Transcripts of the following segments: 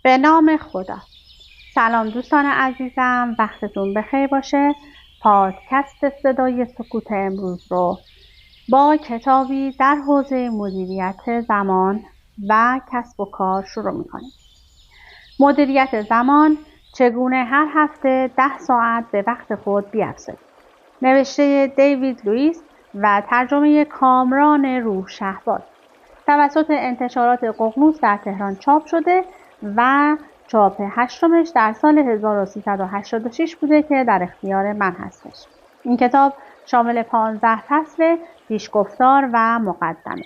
به نام خدا. سلام دوستان عزیزم، وقتتون بخیر باشه. پادکست صدای سکوت امروز رو با کتابی در حوزه مدیریت زمان و کسب و کار شروع می‌کنیم. مدیریت زمان، چگونه هر هفته 10 ساعت به وقت خود بیفزایید. نوشته دیوید لوئیس و ترجمه کامران روح شهباز. توسط انتشارات ققنوس در تهران چاپ شده و چاپ هشتمش در سال 1386 بوده که در اختیار من هستش. این کتاب شامل 15 فصل، پیشگفتار و مقدمه.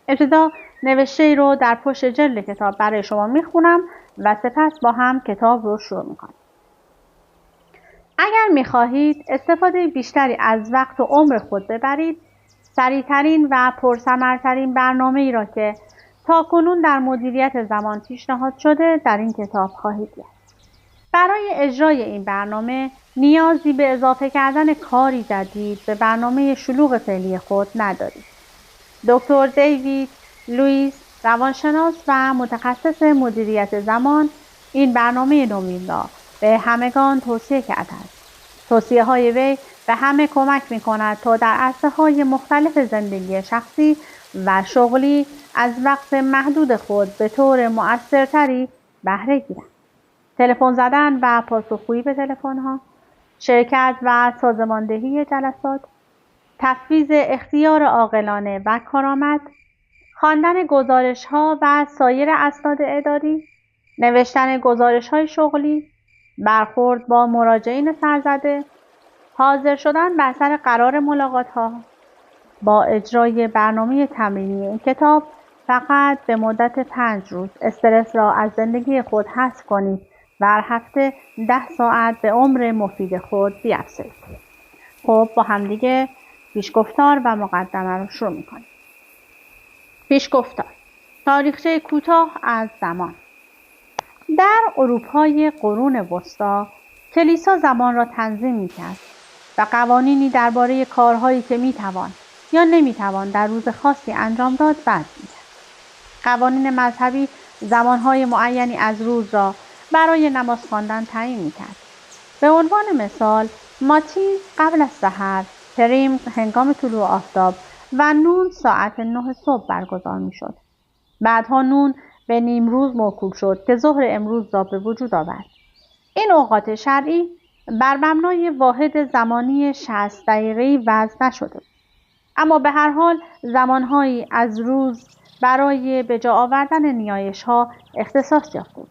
ابتدا نوشته رو در پشت جلد کتاب برای شما میخونم و سپس با هم کتاب رو شروع میکنیم. اگر میخواهید استفاده بیشتری از وقت و عمر خود ببرید، سریعترین و پرثمرترین برنامه ای را که تاکنون در مدیریت زمان پیشنهاد شده در این کتاب خواهید یافت. برای اجرای این برنامه نیازی به اضافه کردن کاری جدید به برنامه شلوغ فعلی خود ندارید. دکتر دیوید لوئیس، روانشناس و متخصص مدیریت زمان، این برنامه نوین را به همگان توصیه کرده است. توصیه‌های وی به همه کمک می‌کند تا در عرصه‌های مختلف زندگی شخصی و شغلی از وقت محدود خود به طور مؤثرتری بهره گیرند. تلفن زدن و پاسخگویی به تلفن‌ها، شرکت و سازماندهی جلسات، تفویض اختیار عاقلانه و کارآمد، خواندن گزارش‌ها و سایر اسناد اداری، نوشتن گزارش‌های شغلی، برخورد با مراجعین سرزده، حاضر شدن بر سر قرار ملاقات‌ها. با اجرای برنامه تمرینی این کتاب فقط به مدت 5 روز استرس را از زندگی خود حذف کنید و هر هفته 10 ساعت به عمر مفید خود بیفزایید. خب با همدیگه پیشگفتار و مقدمه رو شروع می‌کنیم. پیشگفتار، تاریخچه کوتاه از زمان. در اروپای قرون وسطی کلیسا زمان را تنظیم می‌کرد و قوانینی درباره کارهایی که می‌توان یا نمی‌توان در روز خاصی انجام داد وضع می‌کرد. قوانین مذهبی زمانهای معینی از روز را برای نماز خواندن تعیین می‌کرد. به عنوان مثال، ماتیز قبل از سحر، پریم هنگام طلوع آفتاب و نون ساعت 9 صبح برگزار می‌شد. بعدها نون به نیمروز موکول شد که ظهر امروز را به وجود آورد. این اوقات شرعی بر مبنای واحد زمانی 60 دقیقه‌ای وضع نشده، اما به هر حال زمانهایی از روز برای به جا آوردن نیایش‌ها اختصاص یافته بود.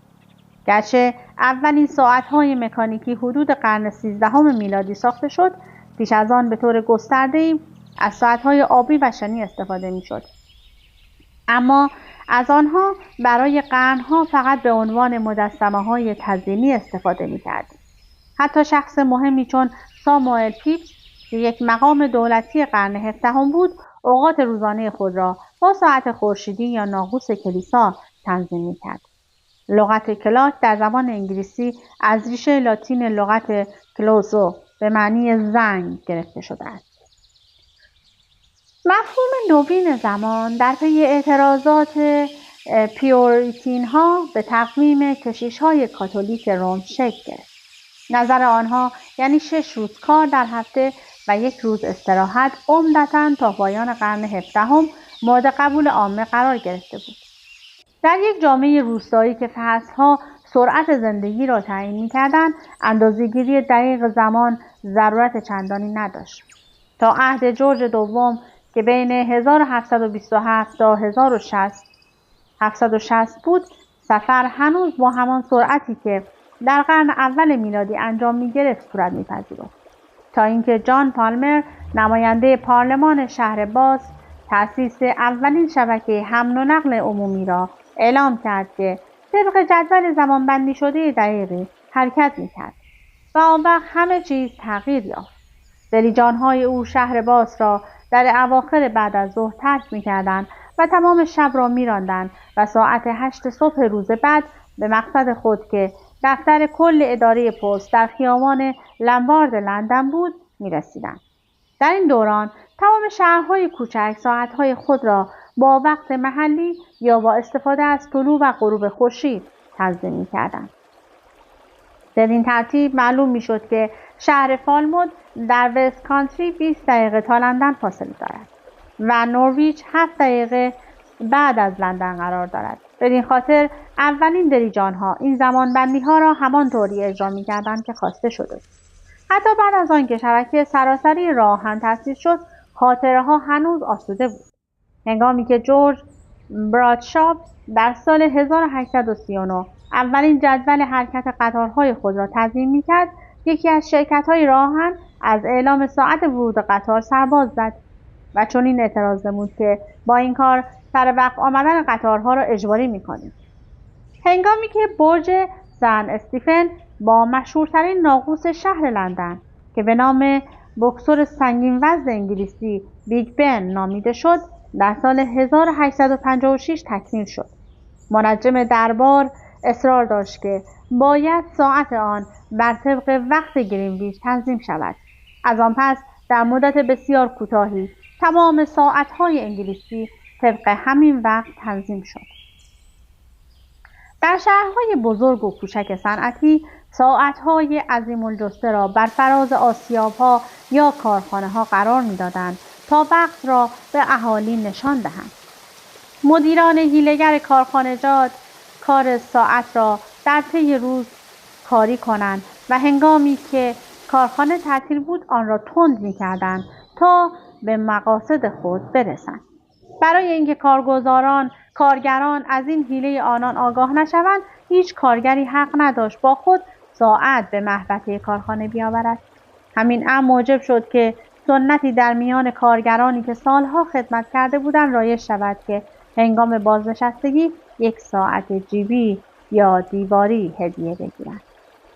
گرچه اولین ساعت‌های مکانیکی حدود قرن 13 میلادی ساخته شد، پیش از آن به طور گسترده‌ای از ساعت‌های آبی و شنی استفاده می‌شد. اما از آنها برای قرن‌ها فقط به عنوان مجسمه‌های تزیینی استفاده می‌کردیم. حتی شخص مهمی چون ساموئل پیپس که یک مقام دولتی قرن 17 بود، اوقات روزانه خود را با ساعت خورشیدی یا ناقوس کلیسا تنظیم می‌کرد. لغت کلاک در زبان انگلیسی از ریشه لاتین لغت کلوزو به معنی زنگ گرفته شده است. مفهوم نوین زمان در پی اعتراضات پیوریتین‌ها به تقویم کشیش‌های کاتولیک روم شکل گرفت. نظر آنها یعنی 6 روز کار در هفته و 1 روز استراحت عمدتاً تا پایان قرن 17 مورد قبول عامه قرار گرفته بود. در یک جامعه روستایی که فصل‌ها سرعت زندگی را تعیین می‌کردند، اندازه‌گیری دقیق زمان ضرورت چندانی نداشت. تا عهد جورج دوم که بین 1727 تا 1760 بود، سفر هنوز با همان سرعتی که در قرن اول میلادی انجام می‌گرفت صورت می‌پذیرفت. تا اینکه جان پالمر، نماینده پارلمان شهر باز، تأسیس اولین شبکه حمل و نقل عمومی را اعلام کرد که طبق جدول زمانبندی شده دقیقی حرکت می‌کرد و آن وقت همه چیز تغییر یافت. دلیجان‌های او شهر باز را در اواخر بعد از ظهر ترک می‌کردند و تمام شب را می‌راندند و ساعت 8 صبح روز بعد به مقصد خود که دفتر کل اداره پست در خیابان لمبارد لندن بود می‌رسیدند. در این دوران تمام شهرهای کوچک ساعتهای خود را با وقت محلی یا با استفاده از طلوع و غروب خورشید تنظیم می‌کردند. بدین ترتیب معلوم می‌شد که شهر فالموت در وست کانتری 20 دقیقه تا لندن فاصله دارد و نورویچ 7 دقیقه بعد از لندن قرار دارد. بدین خاطر اولین دلیجان‌ها این زمانبندی‌ها را همانطوری اجرا می‌کردند که خواسته شده بود. حتی بعد از آنکه شبکه سراسری راه آهن تأسیس شد، خاطره‌ها هنوز آسوده بود. هنگامی که جورج برادشاو در سال 1839 اولین جدول حرکت قطارهای خود را تدوین می‌کرد، یکی از شرکت‌های راه آهن از اعلام ساعت ورود قطار سرباز زد و چنین اعتراض نمود که با این کار سر وقت آمدن قطارها را اجباری می‌کنیم. هنگامی که برج سن استیفن با مشهورترین ناقوس شهر لندن که به نام بکسور سنگین وزن انگلیسی بیگ بن نامیده شد، در سال 1856 تکمیل شد. منجم دربار اصرار داشت که باید ساعت آن بر طبق وقت گرینویچ تنظیم شود. از آن پس در مدت بسیار کوتاهی تمام ساعت‌های انگلیسی طبق همین وقت تنظیم شد. در شهرهای بزرگ و کوچک صنعتی ساعت‌های عظیم الجثه را بر فراز آسیاب‌ها یا کارخانه‌ها قرار می‌دادند تا وقت را به اهالی نشان دهند. مدیران حیله‌گر کارخانجات کار ساعت را در طی روز کاری کنند و هنگامی که کارخانه تعطیل بود آن را تند می‌کردند تا به مقاصد خود برسند. برای اینکه کارگران از این حیله آنان آگاه نشوند، هیچ کارگری حق نداشت با خود ساعت به محوطه کارخانه بیاورد. همین امر موجب شد که سنتی در میان کارگرانی که سالها خدمت کرده بودند رایج شود که هنگام بازنشستگی یک ساعت جیبی یا دیواری هدیه بگیرند.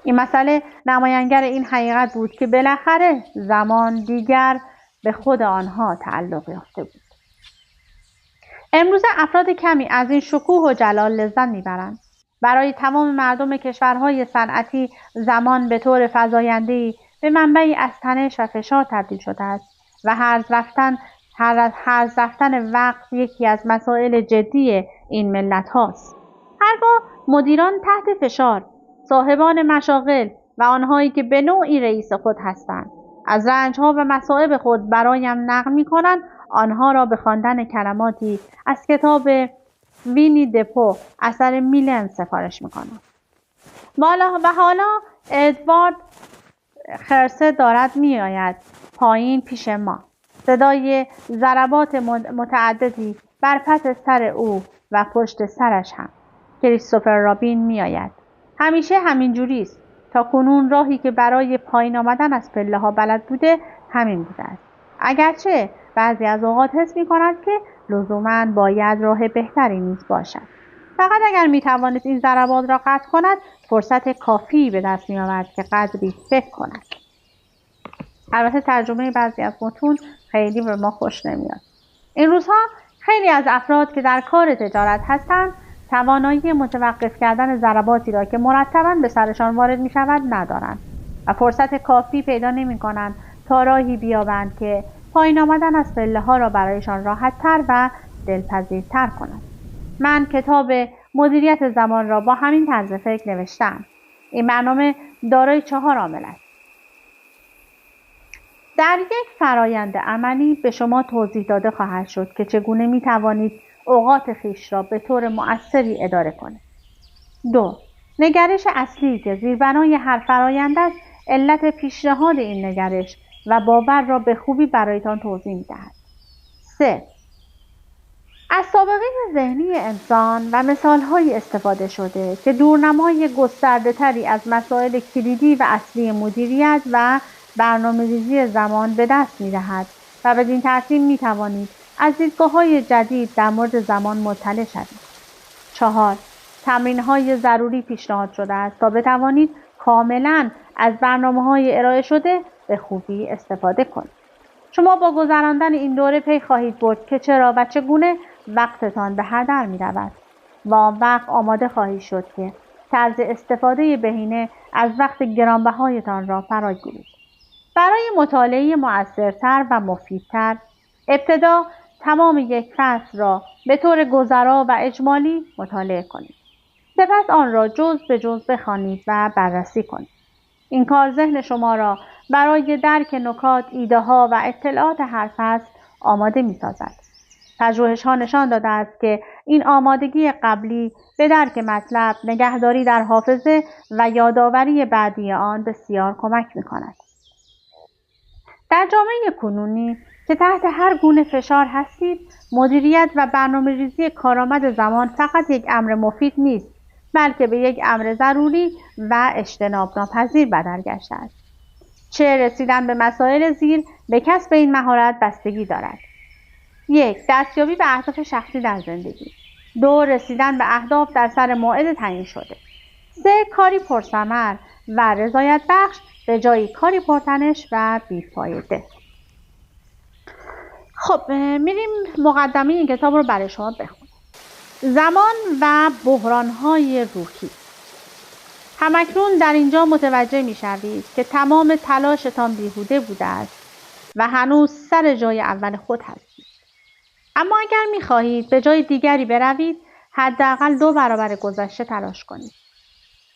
این مسئله نمایانگر این حقیقت بود که بالاخره زمان دیگر به خود آنها تعلق یافته بود. امروزه افراد کمی از این شکوه و جلال لذت میبرند. برای تمام مردم کشورهای صنعتی زمان به طور فزاینده‌ای به منبعی از تنش و فشار تبدیل شده است و هرز رفتن وقت یکی از مسائل جدی این ملت هاست. هرگاه مدیران تحت فشار، صاحبان مشاغل و آنهایی که به نوعی رئیس خود هستند از رنجها و مصائب خود برایم نقل می‌کنند، آنها را به خواندن کلماتی از کتاب وینی دپو اثر میلن سفارش می‌کنم. و حالا ادوارد خرسه دارد می‌آید پایین پیش ما. صدای ضربات متعددی بر پس سر او و پشت سرش هم. کریستوفر رابین می‌آید. همیشه همین جوری است. تا کنون راهی که برای پایین آمدن از پله‌ها بلد بوده همین بوده است. اگرچه بعضی از اوقات حس می‌کند که لزوماً باید راه بهتری نیز باشد. فقط اگر می‌توانست این ضربات را قطع کند، فرصت کافی به دست می‌آورد که قدری فکر کند. البته ترجمه بعضی از متون خیلی به ما خوش نمیاد. این روزها خیلی از افراد که در کار تجارت هستند توانایی متوقف کردن ضرباتی را که مرتباً به سرشان وارد می‌شود ندارند و فرصت کافی پیدا نمی‌کنند تا راهی بیابند که پایین آمدن از پله‌ها را برایشان راحت‌تر و دلپذیرتر کند. من کتاب مدیریت زمان را با همین طرز فکر نوشتم. این برنامه دارای 4 عامل است. در یک فرایند عملی به شما توضیح داده خواهد شد که چگونه می توانید اوقات خویش را به طور مؤثری اداره کنید. 2. نگرش اصلی که زیربنای هر فرایند است، علت پیشنهاد این نگرش و باور را به خوبی برایتان توضیح می دهد. 3. از سابقه ذهنی انسان و مثال‌های استفاده شده که دورنمای گسترده‌تری از مسائل کلیدی و اصلی مدیریت و برنامه‌ریزی زمان به دست می‌دهد و بدین ترتیب می‌توانید از دیدگاه‌های جدید در مورد زمان مطلع شوید. 4. تمرین‌های ضروری پیشنهاد شده است تا بتوانید کاملاً از برنامه‌های ارائه شده به خوبی استفاده کنید. شما با گذراندن این دوره پی خواهید برد که چرا و چگونه وقتتان به هدر می‌رود و آن وقت آماده خواهید شد که طرز استفاده بهینه از وقت گرانبهایتان را فرا گیرید. برای مطالعه مؤثرتر و مفیدتر، ابتدا تمام یک فصل را به طور گذرا و اجمالی مطالعه کنید. سپس آن را جز به جز بخوانید و بررسی کنید. این کار ذهن شما را برای درک نکات، ایده‌ها و اطلاعات هر فصل آماده می‌سازد. پژوهش‌ها نشان داده است که این آمادگی قبلی به درک مطلب، نگهداری در حافظه و یادآوری بعدی آن بسیار کمک می‌کند. در جامعه کنونی که تحت هر گونه فشار هستید، مدیریت و برنامه‌ریزی کارآمد زمان فقط یک امر مفید نیست، بلکه به یک امر ضروری و اجتناب ناپذیر بدل گشته است. چه رسیدن به مسائل زیر به کسب این مهارت بستگی دارد. 1. دستیابی به اهداف شخصی در زندگی. 2. رسیدن به اهداف در سر موعد تعیین شده. 3. کاری پرثمر و رضایت بخش به جای کاری پرتنش و بیفایده. خب میریم مقدمه این کتاب رو برای شما بخونیم. زمان و بحران‌های روحی. همکنون در اینجا متوجه می‌شوید که تمام تلاشتان بیهوده بوده است و هنوز سر جای اول خود هستید. اما اگر می‌خواهید به جای دیگری بروید، حداقل 2 برابر گذشته تلاش کنید.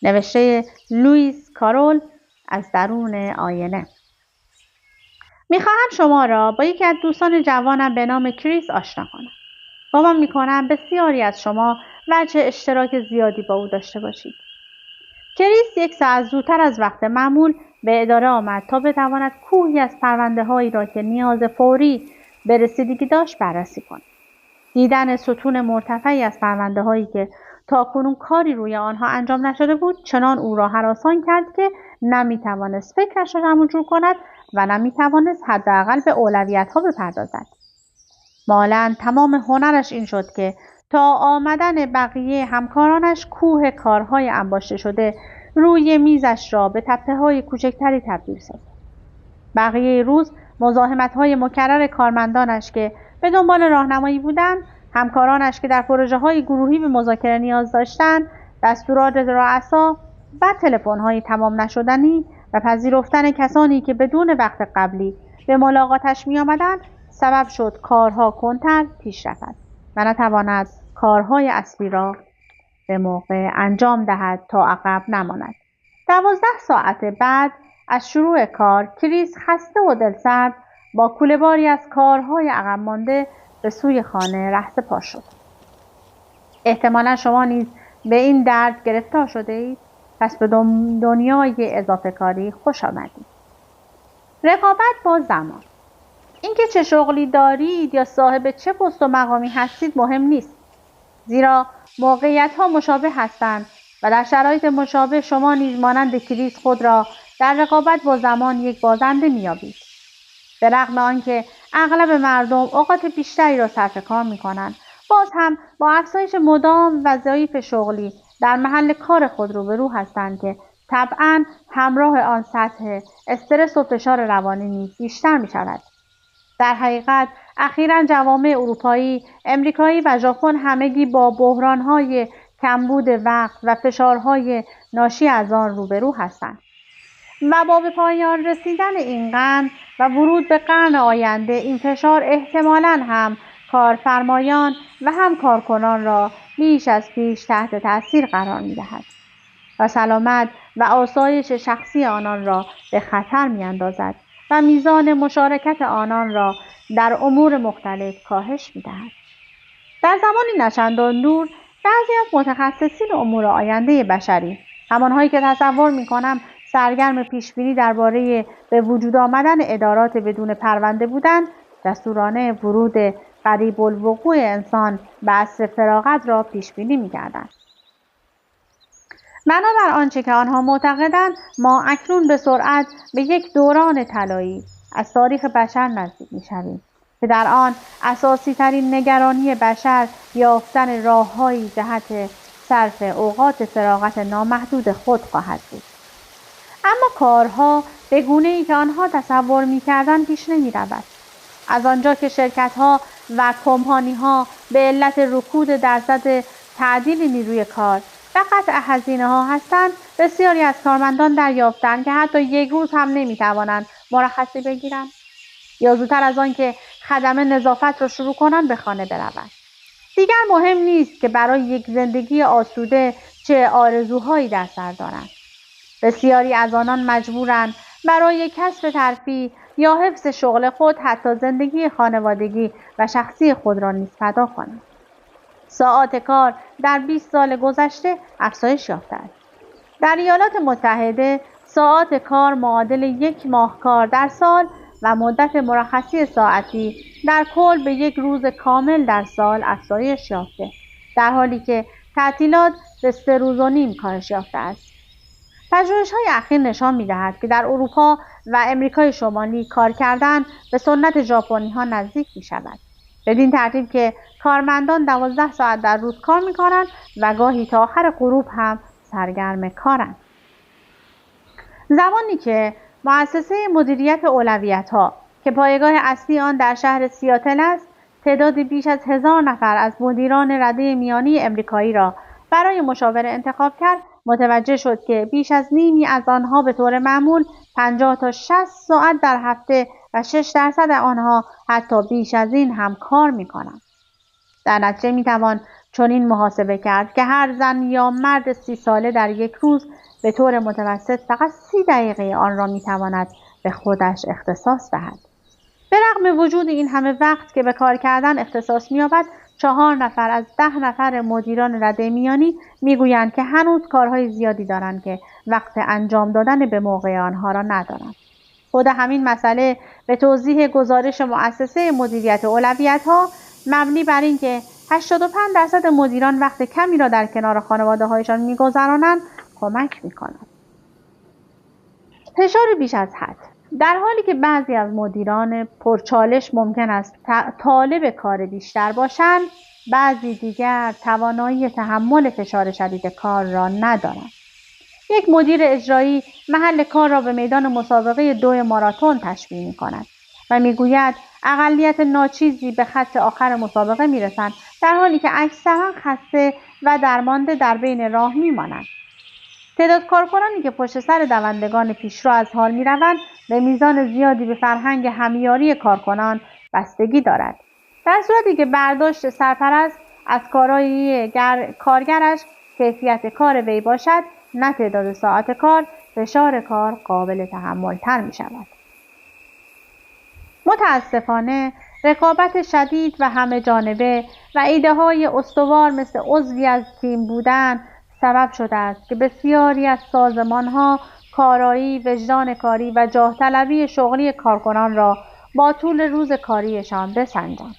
نوشته لوئیس کارول از درون آینه. می‌خواهم شما را با یکی از دوستان جوانم به نام کریس آشنا کنم. گمان می‌کنم بسیاری از شما وجه اشتراک زیادی با او داشته باشید. کریس 1 ساعت زودتر از وقت معمول به اداره آمد تا بتواند کوهی از پرونده‌هایی را که نیاز فوری به رسیدگی داشت بررسی کند. دیدن ستون مرتفعی از پرونده‌هایی که تاکنون کاری روی آنها انجام نشده بود چنان او را هراسان کرد که نمی‌توانست فکرش را جمع کند و نمی‌توانست حداقل به اولویت‌ها بپردازد. مالاً تمام هنرش این شد که تا آمدن بقیه همکارانش کوه کارهای انباشته شده روی میزش را به تپه‌های کوچکتری تبدیل سازد. بقیه روز مزاحمت‌های مکرر کارمندانش که به دنبال راهنمایی بودند، همکارانش که در پروژه‌های گروهی به مذاکره نیاز داشتند، دستورات رؤسا و تلفن‌های تمام نشدنی و پذیرفتن کسانی که بدون وقت قبلی به ملاقاتش می‌آمدند، سبب شد کارها کنتر پیش رود و نتواند کارهای اصلی را به موقع انجام دهد تا عقب نماند. 12 ساعت بعد از شروع کار، کریس خسته و دلسرد با کوله‌باری از کارهای عقب مانده به سوی خانه رهسپار شد. احتمالا شما نیز به این درد گرفتار شده اید، پس به دنیای اضافه کاری خوش آمدید. رقابت با زمان. اینکه چه شغلی دارید یا صاحب چه پست و مقامی هستید مهم نیست، زیرا موقعیت‌ها مشابه هستند و در شرایط مشابه شما نیز مانند کریس خود را در رقابت با زمان یک بازنده می‌یابید. به رغم آنکه اغلب مردم اوقات بیشتری را صرف کار می‌کنند، باز هم با افزایش مدام وظایف شغلی در محل کار خود روبرو هستند که طبعاً همراه آن سطح استرس و فشار روانی نیز بیشتر می‌شود. در حقیقت اخیراً جوامع اروپایی، امریکایی و ژاپن همگی با بحران‌های کمبود وقت و فشارهای ناشی از آن روبرو هستند و با به پایان رسیدن این قرن و ورود به قرن آینده این فشار احتمالاً هم کارفرمایان و هم کارکنان را بیش از پیش تحت تأثیر قرار می‌دهد و سلامت و آسایش شخصی آنان را به خطر می‌اندازد و میزان مشارکت آنان را در امور مختلف کاهش می‌دهد. در زمانی نچندان دور بعضی از متخصصین امور آینده بشری، همانهایی که تصور می‌کنم سرگرم پیشبینی درباره به وجود آمدن ادارات بدون پرونده بودند، دستورانه ورود قریب الوقوع انسان به عصر فراغت را پیشبینی می‌کردند. بنابر آنچه که آنها معتقدند، ما اکنون به سرعت به یک دوران طلایی از تاریخ بشر نزدیک می‌شویم که در آن اساسی ترین نگرانی بشر یافتن راه‌هایی جهت صرف اوقات فراغت نامحدود خود خواهد بود. اما کارها به گونه‌ای که آنها تصور می‌کردند پیش نمی‌رود. از آنجا که شرکت‌ها و کمپانی‌ها به علت رکود درصد تعدیل نیروی کار و قطع هزینه‌ها هستند، بسیاری از کارمندان دریافتند که حتی یک روز هم نمی‌توانند مرخصی بگیرند یا زودتر از آن که خدمه نظافت را شروع کنند به خانه بروند. دیگر مهم نیست که برای یک زندگی آسوده چه آرزوهایی در سر دارند. بسیاری از آنان مجبورند برای کسب ترفیع یا حفظ شغل خود حتی زندگی خانوادگی و شخصی خود را نیز فدا کنند. ساعات کار در 20 سال گذشته افزایش یافته است. در ایالات متحده ساعات کار معادل 1 ماه کار در سال و مدت مرخصی ساعتی در کل به 1 روز کامل در سال افزایش یافته، در حالی که تعطیلات به 3 روز و نیم کاهش یافته است. پژوهش‌های اخیر نشان می‌دهد که در اروپا و امریکای شمالی کار کردن به سنت ژاپنی‌ها نزدیک می‌شود، بدین ترتیب که کارمندان 12 ساعت در روز کار می‌کنند و گاهی تا آخر غروب هم سرگرم کارند. زمانی که مؤسسه مدیریت اولویت‌ها که پایگاه اصلی آن در شهر سیاتل است، تعداد بیش از 1000 نفر از مدیران رده میانی امریکایی را برای مشاوره انتخاب کرد، متوجه شد که بیش از نیمی از آنها به طور معمول 50 تا 60 ساعت در هفته و 6% آنها حتی بیش از این هم کار می‌کنند. در نتیجه می‌توان چنین محاسبه کرد که هر زن یا مرد 30 ساله در یک روز به طور متوسط فقط 30 دقیقه آن را می‌تواند به خودش اختصاص دهد. به رغم وجود این همه وقت که به کار کردن اختصاص می‌یابد، 4 نفر از 10 نفر مدیران رده میانی میگویند که هنوز کارهای زیادی دارند که وقت انجام دادن به موقع آنها را ندارند. خود همین مسئله به توضیح گزارش مؤسسه مدیریت اولویت‌ها مبنی بر اینکه 85% مدیران وقت کمی را در کنار خانواده‌هایشان می‌گذرانند کمک می‌کند. فشار بیش از حد. در حالی که بعضی از مدیران پرچالش ممکن است طالب کار بیشتر باشند، بعضی دیگر توانایی تحمل فشار شدید کار را ندارند. یک مدیر اجرایی محل کار را به میدان مسابقه 2 ماراتن تشبیه می‌کند و می‌گوید اقلیت ناچیزی به خط آخر مسابقه می‌رسند، در حالی که اکثرا خسته و درمانده در بین راه می‌مانند. تعداد کارکنانی که پشت سر دوندگان پیشرو از حال می‌روند به میزان زیادی به فرهنگ همیاری کارکنان بستگی دارد. در صورتی که برداشت سرپرست از کارایی کارگرش کیفیت کار وی باشد، نه تعداد ساعت کار، فشار کار قابل تحمل‌تر می‌شود. متاسفانه رقابت شدید و همه جانبه و ایده‌های استوار مثل عضوی از تیم بودن سبب شده است که بسیاری از سازمان‌ها کارایی، وجدان کاری و جاه طلبی شغلی کارکنان را با طول روز کاریشان بسنجند.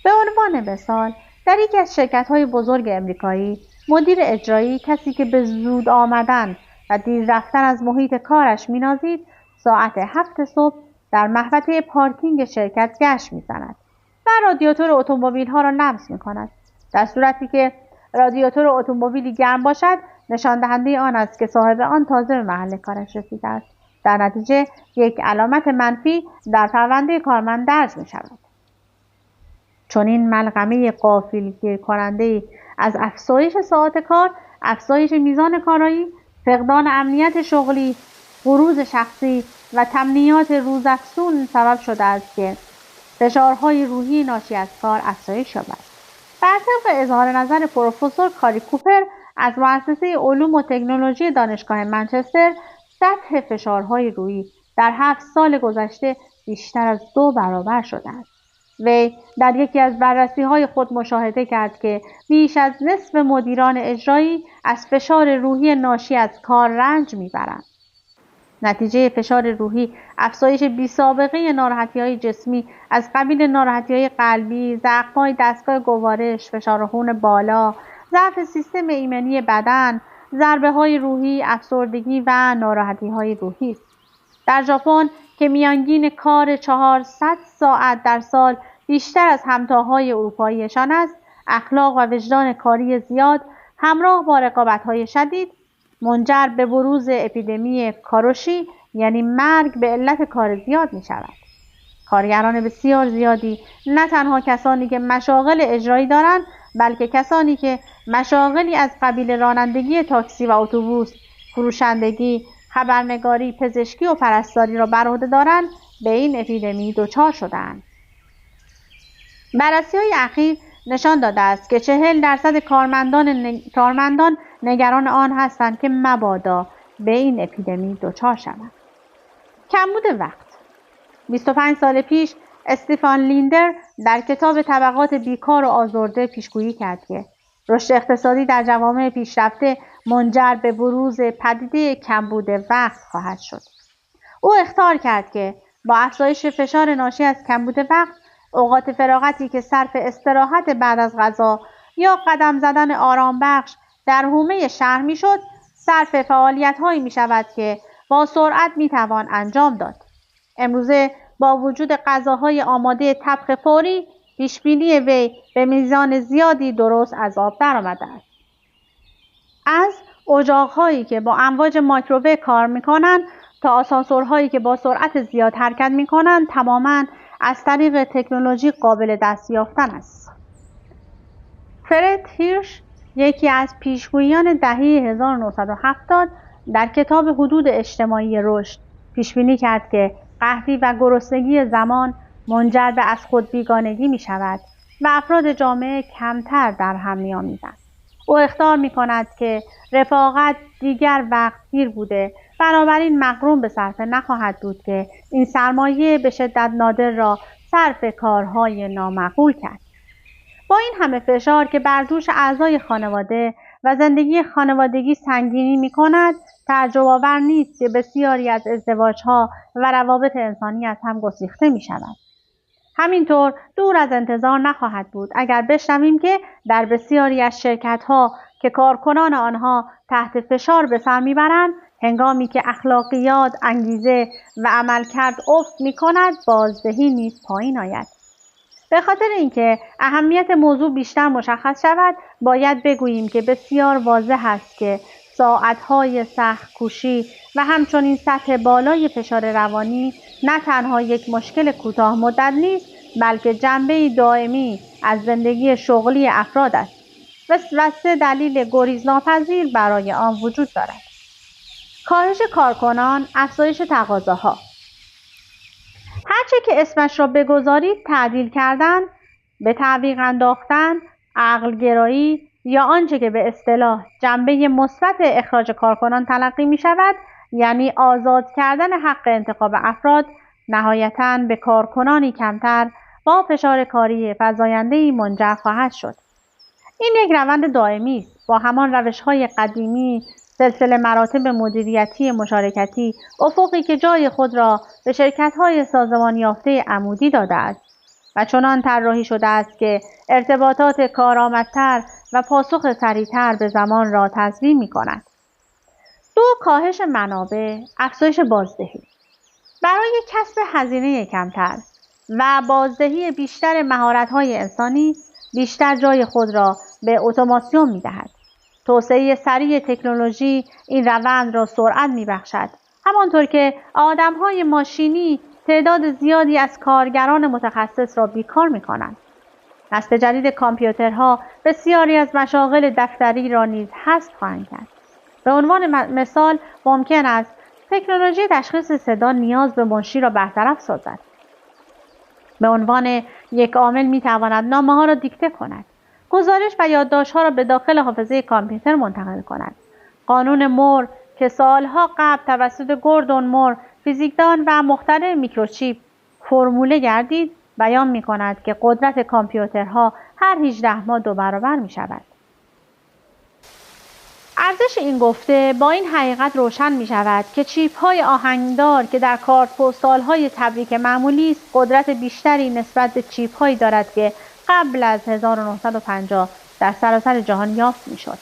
به عنوان مثال، در یکی از شرکت‌های بزرگ امریکایی، مدیر اجرایی، کسی که به زود آمدن و دیر رفتن از محیط کارش می‌نازید، ساعت 7 صبح در محوطه پارکینگ شرکت گشت می‌زند و رادیاتور اتومبیل‌ها را لمس می‌کند. در صورتی که رادیاتور اتومبیلی گرم باشد، نشان دهنده آن است که صاحب آن تازه به محل کارش رسیده است. در نتیجه یک علامت منفی در پرونده کارمند درج می‌شود. چون این ملغمه غافلگیر کننده از افزایش ساعات کار، افزایش میزان کارایی، فقدان امنیت شغلی، بروز شخصی و تمنیات روزافزون سبب شده است که فشارهای روحی ناشی از کار افزایش یابد. بر طبق اظهار نظر پروفسور کاری کوپر از مؤسسه علوم و تکنولوژی دانشگاه منچستر، سطح فشارهای روحی در 7 سال گذشته بیشتر از 2 برابر شده است. وی در یکی از بررسی‌های خود مشاهده کرد که بیش از نصف مدیران اجرایی از فشار روحی ناشی از کار رنج می‌برند. نتیجه فشار روحی افزایش بی‌سابقه ناراحتی‌های جسمی از قبیل ناراحتی‌های قلبی، زخم‌های دستگاه گوارش، فشار خون بالا، ضعف سیستم ایمنی بدن، ضربه‌های روحی، افسردگی و ناراحتی‌های روحی است. در ژاپن که میانگین کار 400 ساعت در سال بیشتر از همتاهای اروپاییشان است، اخلاق و وجدان کاری زیاد همراه با رقابت‌های شدید منجر به بروز اپیدمی کاروشی، یعنی مرگ به علت کار زیاد می شود. کارگران بسیار زیادی، نه تنها کسانی که مشاغل اجرایی دارند، بلکه کسانی که مشاغلی از قبیل رانندگی تاکسی و اتوبوس، فروشندگی، خبرنگاری، پزشکی و پرستاری را بر عهده دارند، به این اپیدمی دچار شدند. بررسی‌های اخیر نشان داده است که 40% کارمندان نگران آن هستند که مبادا به این اپیدمی دچار شوند. کمبود وقت. 25 سال پیش استیفان لیندر در کتاب طبقات بیکار و آزرده پیشگویی کرد که رشد اقتصادی در جوامع پیشرفته منجر به بروز پدیده کمبود وقت خواهد شد. او اخطار کرد که با افزایش فشار ناشی از کمبود وقت، اوقات فراغتی که صرف استراحت بعد از غذا یا قدم زدن آرام بخش در حومه شهر میشد، صرف فعالیت‌هایی می‌شود که با سرعت می‌توان انجام داد. امروزه با وجود غذاهای آماده طبخ فوری، پیشبینی وی به میزان زیادی درست از آب درآمده است. از اجاق‌هایی که با امواج مایکروویو کار می‌کنند تا آسانسورهایی که با سرعت زیاد حرکت می‌کنند، تماماً از طریق تکنولوژی قابل دست یافتن است. فرد هیرش، یکی از پیشگویان دهه 1970 در کتاب حدود اجتماعی رشد، پیشبینی کرد که قحطی و گرسنگی زمان منجر به از خود بیگانگی می شود و افراد جامعه کمتر در هم می آمیزند. او اخطار می کند که رفاقت دیگر وقتگیر بوده، بنابراین مغروم به صرفه نخواهد بود که این سرمایه به شدت نادر را صرف کارهای نامعقول کرد. با این همه فشار که بر دوش اعضای خانواده و زندگی خانوادگی سنگینی می کند، تعجب آور نیست که بسیاری از ازدواجها و روابط انسانی از هم گسیخته می شود. همینطور دور از انتظار نخواهد بود اگر بشنویم که در بسیاری از شرکت‌ها که کارکنان آنها تحت فشار به سر میبرند، هنگامی که اخلاقیات، انگیزه و عملکرد افت می‌کند، بازدهی نیز پایین آید. به خاطر اینکه اهمیت موضوع بیشتر مشخص شود، باید بگوییم که بسیار واضح است که ساعت‌های سخت کوشی و همچنین سطح بالای فشار روانی نه تنها یک مشکل کوتاه مدت نیست، بلکه جنبه دائمی از زندگی شغلی افراد است و 3 دلیل گریزناپذیر برای آن وجود دارد. کاهش کارکنان، افزایش تقاضاها. هرچه که اسمش را بگذارید، تعدیل کردن، به تعویق انداختن، عقل‌گرایی یا آنچه که به اصطلاح جنبه مثبت اخراج کارکنان تلقی می شود، یعنی آزاد کردن حق انتخاب افراد، نهایتاً به کارکنانی کمتر با فشار کاری فزاینده‌ای منجر خواهد شد. این یک روند دائمی است، با همان روش‌های قدیمی، سلسله مراتب مدیریتی مشارکتی، افقی که جای خود را به شرکت‌های سازمان یافته عمودی داده است و چنان طراحی شده است که ارتباطات کارآمدتر و پاسخ سریعتر به زمان را تضمین می‌کند. 2. کاهش منابع، افزایش بازدهی. برای کسب هزینه کمتر و بازدهی بیشتر مهارت‌های انسانی، بیشتر جای خود را به اتوماسیون می‌دهد. توسعه سریع تکنولوژی این روند را سرعت می‌بخشد، همانطور که آدم‌های ماشینی تعداد زیادی از کارگران متخصص را بیکار می‌کنند. نسل جدید کامپیوترها بسیاری از مشاغل دفتری را نیز حذف خواهند کرد. به عنوان مثال ممکن است تکنولوژی تشخیص صدا نیاز به منشی را برطرف سازد. به عنوان یک عامل می‌تواند نامه‌ها را دیکته کند، گزارش و یادداشت‌ها را به داخل حافظه کامپیوتر منتقل کند. قانون مور که سالها قبل توسط گوردون مور، فیزیکدان و مخترع میکروچیپ فرموله گردید، بیان می‌کند که قدرت کامپیوترها هر 18 ماه 2 برابر می‌شود. ارزش این گفته با این حقیقت روشن می‌شود که چیپ‌های آهنگدار که در کارت پستال‌های تبریک معمولی است، قدرت بیشتری نسبت به چیپ‌هایی دارد که قبل از 1950 در سراسر جهان یافت می‌شد.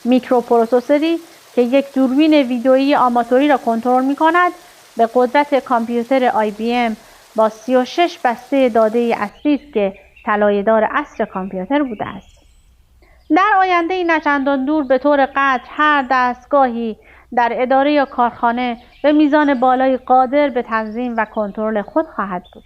میکروپروسسوری که یک دوربین ویدئویی آماتوری را کنترل می‌کند، به قدرت کامپیوتر IBM با 36 بسته داده اصلی است که طلایه‌دار عصر کامپیوتر بوده است. در آینده نه چندان دور به طور قطع هر دستگاهی در اداره یا کارخانه به میزان بالایی قادر به تنظیم و کنترل خود خواهد بود.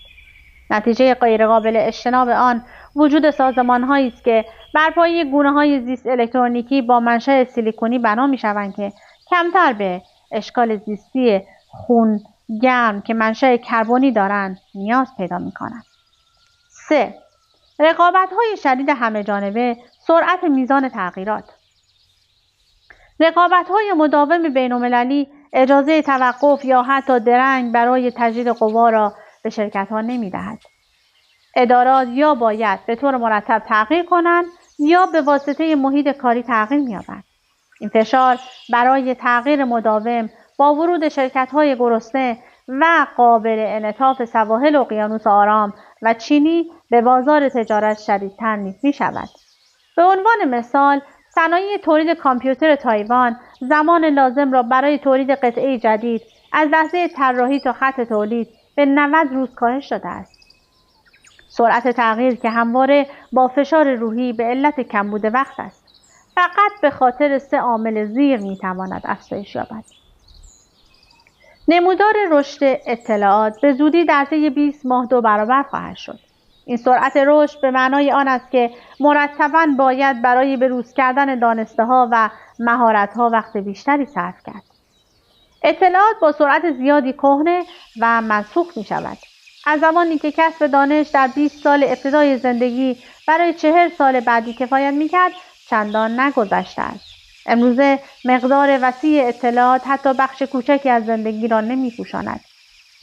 نتیجه غیرقابل اجتناب آن وجود سازمان‌هایی است که بر پایه گونه‌های زیست الکترونیکی با منشأ سیلیکونی بنا می‌شوند که کمتر به اشکال زیستی خون گرم که منشأ کربنی دارند نیاز پیدا می‌کنند. 3. رقابت‌های شدید همه‌جانبه، سرعت میزان تغییرات. رقابت‌های مداوم بین‌المللی اجازه توقف یا حتی درنگ برای تجدید قوا را به شرکت‌ها نمی‌دهد. ادارات یا باید به طور مرتب تغییر کنند یا به واسطه محیط کاری تغییر می‌یابند. این فشار برای تغییر مداوم با ورود شرکت‌های گرسنه و قابل انعطاف سواحل اقیانوس آرام و چینی به بازار تجارت شدیدتر نیز می‌شود. به عنوان مثال، صنایع تولید کامپیوتر تایوان زمان لازم را برای تولید قطعه جدید از لحظه طراحی تا خط تولید به 90 روز کاهش داده است. سرعت تغییر که همواره با فشار روحی به علت کمبود وقت است، فقط به خاطر 3 عامل زیر میتواند افزایش یابد. نمودار رشد اطلاعات به زودی در طی 20 ماه 2 برابر خواهد شد. این سرعت رشد به معنای آن است که مرتباً باید برای بروز کردن دانسته‌ها و مهارت‌ها وقت بیشتری صرف کرد. اطلاعات با سرعت زیادی کهنه و منسوخ می‌شود. از زمانی که کسب دانش در 20 سال ابتدای زندگی برای 40 سال بعدی کفایت می‌کرد، چندان نگذشته است. امروزه مقدار وسیع اطلاعات حتی بخش کوچکی از زندگی را نمی‌پوشاند.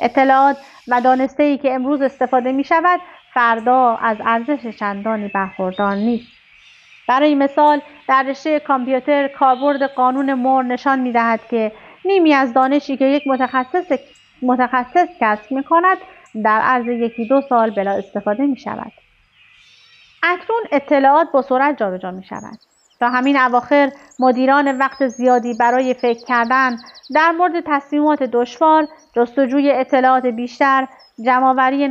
اطلاعات و دانشه‌ای که امروز استفاده می‌شود، فردا از ارزش چندانی برخوردار نیست. برای مثال، در رشته کامپیوتر کاربرد قانون مور نشان می‌دهد که نیمی از دانشی که یک متخصص کسب می‌کند در عرض 1-2 سال بلا استفاده می‌شود. اکنون اطلاعات با سرعت جابجا می‌شود. تا همین اواخر مدیران وقت زیادی برای فکر کردن در مورد تصمیمات دشوار، جستجوی اطلاعات بیشتر، جمع‌آوری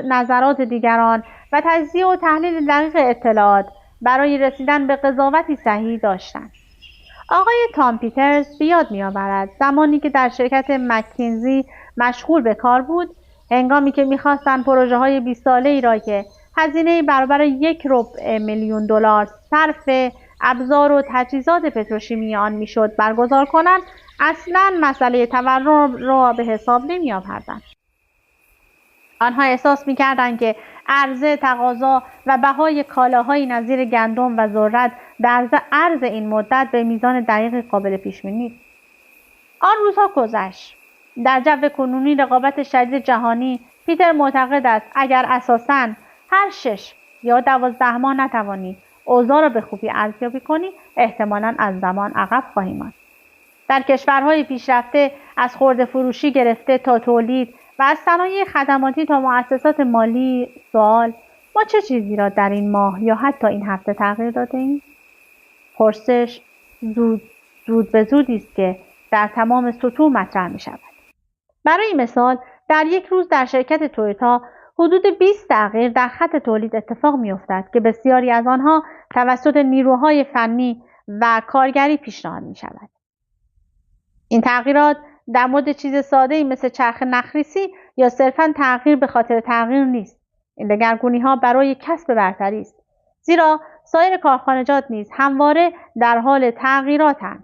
نظرات دیگران و تجزیه و تحلیل دقیق اطلاعات برای رسیدن به قضاوتی صحیح داشتند. آقای تام پیترز به یاد می‌آورد زمانی که در شرکت مک‌کینزی مشغول به کار بود، هنگامی که می‌خواستند پروژه‌های 20 ساله‌ای را که هزینه برابر $250,000 صرف ابزار و تجهیزات پتروشیمی آن میشد برگزار کنند، اصلاً مسئله تورم را به حساب نمی‌آوردند. آنها احساس می‌کردند که عرضه، تقاضا و بهای کالاهایی نظیر گندم و ذرت در عرض این مدت به میزان دقیق قابل پیش‌بینی است. آن روزها گذشت. در جو کنونی رقابت شدید جهانی، پیتر معتقد است اگر اساساً هر 6 یا 12 ماه نتوانی اوضاع را به خوبی ارزیابی کنی، احتمالاً از زمان عقب خواهی ماند. در کشورهای پیشرفته از خرده فروشی گرفته تا تولید و از صنایع خدماتی تا مؤسسات مالی، سوال: ما چه چیزی را در این ماه یا حتی این هفته تغییر داده ایم؟ پرسش زود به زودی است که در تمام سطوح مطرح می شود. برای مثال، در یک روز در شرکت تویوتا حدود 20 تغییر در خط تولید اتفاق می افتد که بسیاری از آنها توسط نیروهای فنی و کارگری پیشنهاد می شود. این تغییرات در مورد چیز ساده‌ای مثل چرخ نخریسی یا صرفاً تغییر به خاطر تغییر نیست. این دگرگونی‌ها برای کسب برتری است. زیرا سایر کارخانجات نیز همواره در حال تغییراتند.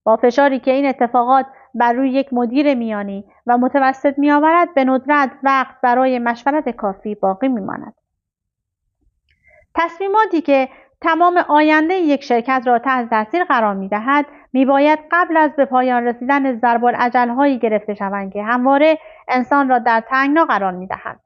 با فشاری که این اتفاقات بر روی یک مدیر میانی و متوسط می‌آورد، به ندرت وقت برای مشورت کافی باقی می‌ماند. تصمیماتی که تمام آینده یک شرکت را تحت تاثیر قرار می‌دهد، می‌باید قبل از به پایان رسیدن ضرب‌الاجل‌هایی گرفته شوند که همواره انسان را در تنگنا قرار می‌دهند.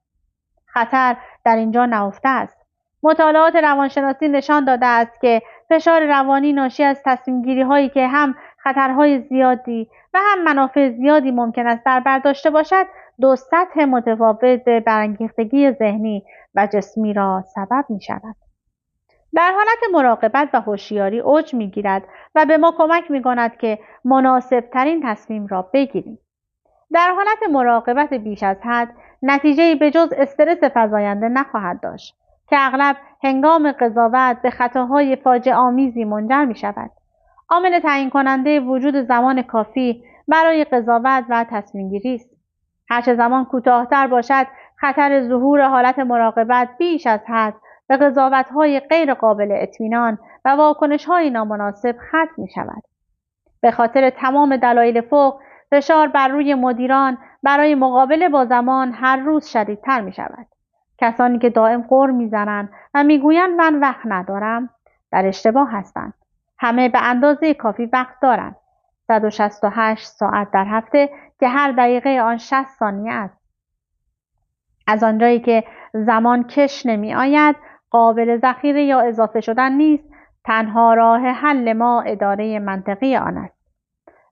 خطر در اینجا نهفته است. مطالعات روانشناسی نشان داده است که فشار روانی ناشی از تصمیم‌گیری‌هایی که هم خطرهای زیادی و هم منافع زیادی ممکن است در بر داشته باشد، 2 سطح متفاوت برانگیختگی ذهنی و جسمی را سبب می‌شود. در حالت مراقبت و هوشیاری اوج می‌گیرد و به ما کمک می‌کند که مناسب‌ترین تصمیم را بگیریم. در حالت مراقبت بیش از حد، نتیجه‌ای به جز استرس فزاینده نخواهد داشت که اغلب هنگام قضاوت به خطاهای فاجعه‌آمیزی منجر می‌شود. عامل تعیین کننده وجود زمان کافی برای قضاوت و تصمیم‌گیری است. هرچه زمان کوتاه‌تر باشد، خطر ظهور حالت مراقبت بیش از حد به قضاوت‌های غیر قابل اطمینان و واکنش‌های نامناسب ختم می‌شود. به خاطر تمام دلایل فوق، فشار بر روی مدیران برای مقابله با زمان هر روز شدیدتر می‌شود. کسانی که دائم غر میزنند و میگویند من وقت ندارم در اشتباه هستند. همه به اندازه کافی وقت دارند. 168 ساعت در هفته که هر دقیقه آن 60 ثانیه است. از آنجایی که زمان کش نمی آید، قابل ذخیره یا اضافه شدن نیست، تنها راه حل ما اداره منطقی آن است.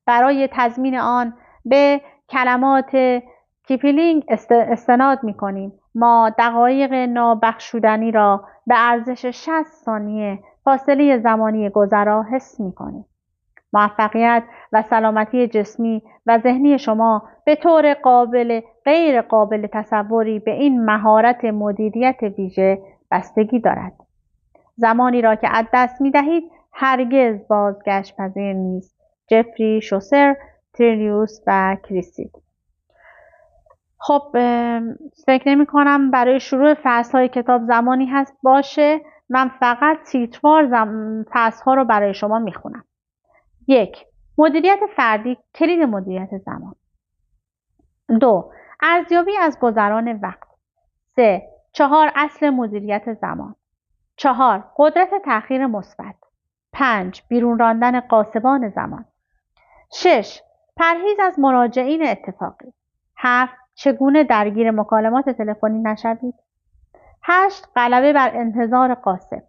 برای تضمین آن به کلمات کیپلینگ استناد می کنیم. ما دقایق نابخشودنی را به ارزش 60 ثانیه فاصله زمانی گذرا حس می کنیم. موفقیت و سلامتی جسمی و ذهنی شما به طور غیر قابل تصوری به این مهارت مدیریت ویژه بستگی دارد. زمانی را که از دست می دهید هرگز بازگشت پذیر نیست. جفری شوسر، تریلیوس و کریسید. خب فکر نمی کنم برای شروع فصل‌های کتاب زمانی هست باشه. من فقط تیتروار فصل‌ها رو برای شما می خونم. 1. مدیریت فردی، کلید مدیریت زمان. 2. ارزیابی از گذران وقت. 3. 4. اصل مدیریت زمان. 4. قدرت تأخیر مثبت. 5. بیرون راندن غاصبان زمان. 6. پرهیز از مراجعین اتفاقی. 7. چگونه درگیر مکالمات تلفنی نشوید. 8. غلبه بر انتظار غاصب.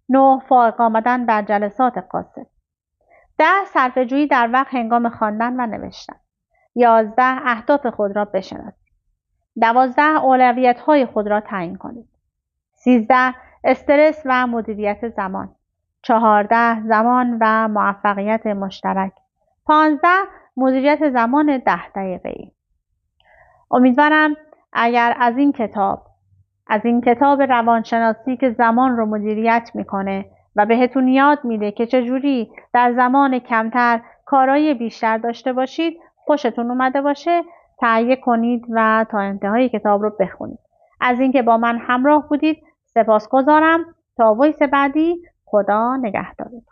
9. فائق آمدن بر جلسات غاصب. 10. صرفه‌جویی در وقت هنگام خواندن و نوشتن. 11. اهداف خود را بشناسید. 12. اولویت‌های خود را تعیین کنید. 13. استرس و مدیریت زمان. 14. زمان و موفقیت مشترک. 15. مدیریت زمان 10 دقیقه‌ای. امیدوارم اگر از این کتاب روانشناسی که زمان رو مدیریت میکنه و بهتون یاد میده که چجوری در زمان کمتر کارهای بیشتر داشته باشید خوشتون اومده باشه، تهیه کنید و تا انتهای کتاب رو بخونید. از اینکه با من همراه بودید سپاسگزارم. تا وایس بعدی، خدا نگهدارتون.